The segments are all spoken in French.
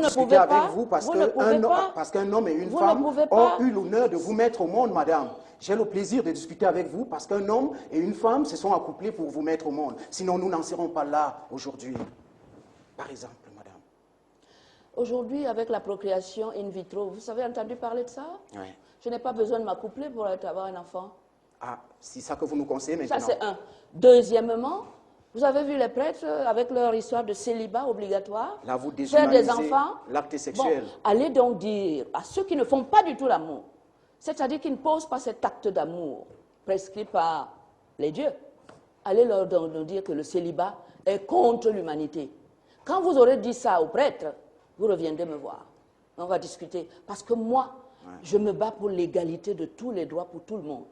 discuter avec vous parce qu'un homme et une femme ont eu l'honneur de vous mettre au monde, madame. J'ai le plaisir de discuter avec vous parce qu'un homme et une femme se sont accouplés pour vous mettre au monde. Sinon, nous n'en serons pas là aujourd'hui. Par exemple, madame. Aujourd'hui, avec la procréation in vitro, vous avez entendu parler de ça? Oui. Je n'ai pas besoin de m'accoupler pour avoir un enfant. Ah, c'est ça que vous nous conseillez maintenant? Ça, c'est un. Deuxièmement, vous avez vu les prêtres avec leur histoire de célibat obligatoire? Là, vous faire des déshumanisez enfants. l'acte sexuel. Bon, allez donc dire à ceux qui ne font pas du tout l'amour, c'est-à-dire qui ne posent pas cet acte d'amour prescrit par les dieux, allez leur dire que le célibat est contre l'humanité. Quand vous aurez dit ça aux prêtres, vous reviendrez me voir. On va discuter. Parce que moi, je me bats pour l'égalité de tous les droits pour tout le monde.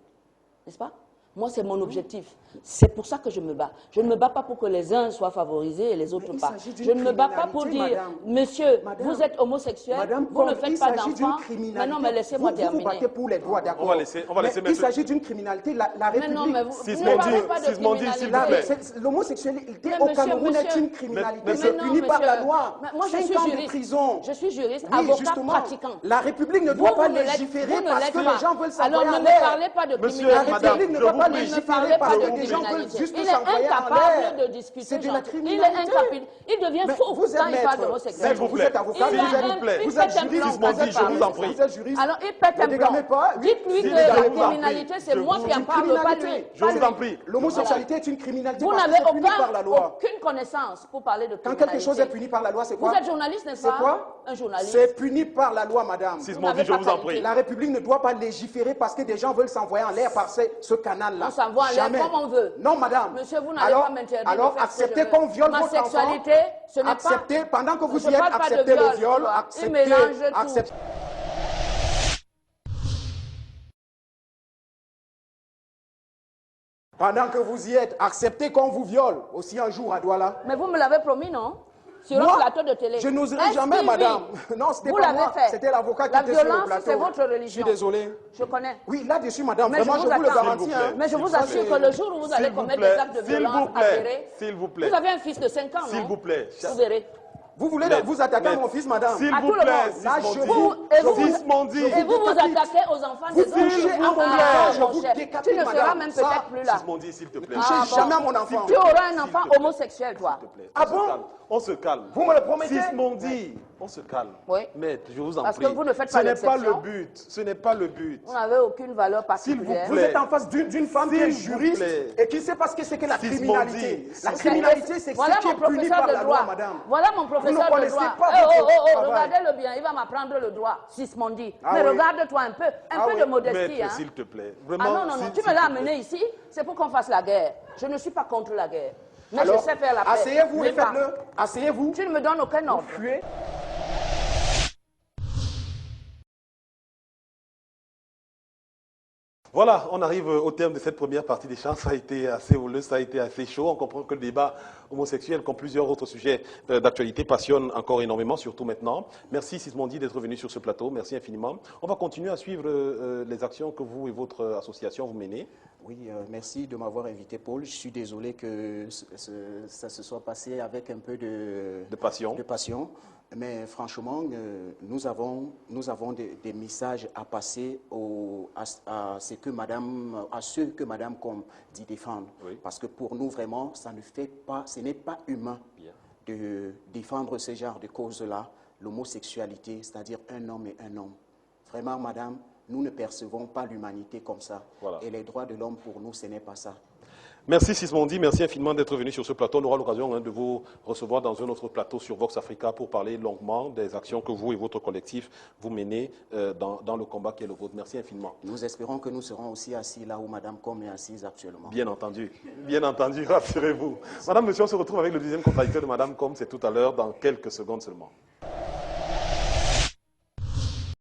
N'est-ce pas? Moi, c'est mon objectif. C'est pour ça que je me bats. Je ne me bats pas pour que les uns soient favorisés et les autres pas. Je ne me bats pas pour dire, madame, monsieur, vous êtes homosexuel, madame, vous ne faites pas d'enfant. Mais non, mais laissez-moi terminer. Vous vous battez pour les droits, d'accord. On va laisser il s'agit d'une criminalité. La République... Mais non, mais vous ne parlez pas de criminalité. L'homosexualité au Cameroun est une criminalité. C'est puni par la loi. Moi, je suis juriste. Je suis juriste, avocat pratiquant. La République ne doit pas légiférer parce que les gens veulent s'envoyer en l'air. Alors, ne me parlez pas de criminalité. La République ne doit pas légiférer parce que les gens veulent juste s'envoyer en l'air. De discuter. C'est de la criminalité. Il est incapable. Il devient fou quand il parle d'homosexualité. Vous êtes avocat, vous êtes juriste, je vous en prie. Vous êtes juriste. Alors il pète un plomb. Dites-lui que la criminalité, c'est moi qui en parle, pas lui. Je vous en prie. L'homosexualité est une criminalité vous parce que c'est puni par la loi. Aucune connaissance pour parler de criminalité. Quand quelque chose est puni par la loi, c'est quoi? Vous êtes journaliste, n'est-ce pas? C'est quoi? Un journaliste. C'est puni par la loi, madame. Sismondi, je vous en prie. La République ne doit pas légiférer parce que des gens veulent s'envoyer en l'air par ce canal-là. On s'envoie en l'air comme on veut. Non, madame. Monsieur, vous n'allez pas m'interdire. Alors, acceptez qu'on viole votre enfant. Ma sexualité, ce n'est pas... Acceptez, pendant que vous y êtes, acceptez le viol. Acceptez. Pendant que vous y êtes, acceptez qu'on vous viole aussi un jour à Douala. Mais vous me l'avez promis, non? Sur un plateau de télé. Je n'oserais jamais, madame. Non, c'était pas moi. C'était l'avocat qui était sur le plateau. La violence, c'est votre religion. Je suis désolé. Je connais. Oui, là-dessus, madame, vraiment, je vous le garantis. Mais je vous assure que le jour où vous allez commettre des actes de violence avérés, s'il vous plaît. Vous avez un fils de 5 ans, non? S'il vous plaît. Vous verrez. Vous voulez vous attaquer à mon fils, madame? S'il vous plaît, Sismondi. Et vous vous attaquez aux enfants des autres. Touchez à mon enfant, je vous décapite, tu ne seras même peut-être plus là. Sismondi, s'il te plaît. Touchez jamais à mon enfant. Tu auras un enfant homosexuel, toi. Ah bon? On se calme. Vous me le promettez? Sismondi, on se calme. Oui. Maître, je vous en prie. Parce que vous ne faites pas l'exception. Ce n'est pas le but. Ce n'est pas le but. Vous n'avez aucune valeur particulière. Vous êtes en face d'une femme qui est juriste et qui ne sait pas ce que c'est que la criminalité. La criminalité, c'est ce qui est puni par la loi, madame. Voilà mon professeur de droit. Regardez-le bien, il va m'apprendre le droit, Sismondi. Mais regarde-toi un peu de modestie. Maître, s'il te plaît. Ah non, tu me l'as amené ici, c'est pour qu'on fasse la guerre. Je ne suis pas contre la guerre. Mais je sais faire la paix. Asseyez-vous et faites-le. Asseyez-vous. Tu ne me donnes aucun ordre. Voilà, on arrive au terme de cette première partie d'échange. Ça a été assez houleux, ça a été assez chaud. On comprend que le débat homosexuel, comme plusieurs autres sujets d'actualité, passionne encore énormément, surtout maintenant. Merci Sismondi d'être venu sur ce plateau. Merci infiniment. On va continuer à suivre les actions que vous et votre association vous menez. Oui, merci de m'avoir invité, Paul. Je suis désolé que ça se soit passé avec un peu de passion. Mais franchement, nous avons des messages à passer à ceux que Madame Com dit défendre. Oui. Parce que pour nous, vraiment, ce n'est pas humain de défendre ce genre de causes-là, l'homosexualité, c'est-à-dire un homme et un homme. Vraiment, Madame, nous ne percevons pas l'humanité comme ça. Voilà. Et les droits de l'homme, pour nous, ce n'est pas ça. Merci Sismondi, merci infiniment d'être venu sur ce plateau. On aura l'occasion de vous recevoir dans un autre plateau sur Vox Africa pour parler longuement des actions que vous et votre collectif vous menez dans le combat qui est le vôtre. Merci infiniment. Nous espérons que nous serons aussi assis là où Madame Com est assise actuellement. Bien entendu, rassurez-vous. Madame, monsieur, on se retrouve avec le deuxième contradicteur de Madame Com, c'est tout à l'heure, dans quelques secondes seulement.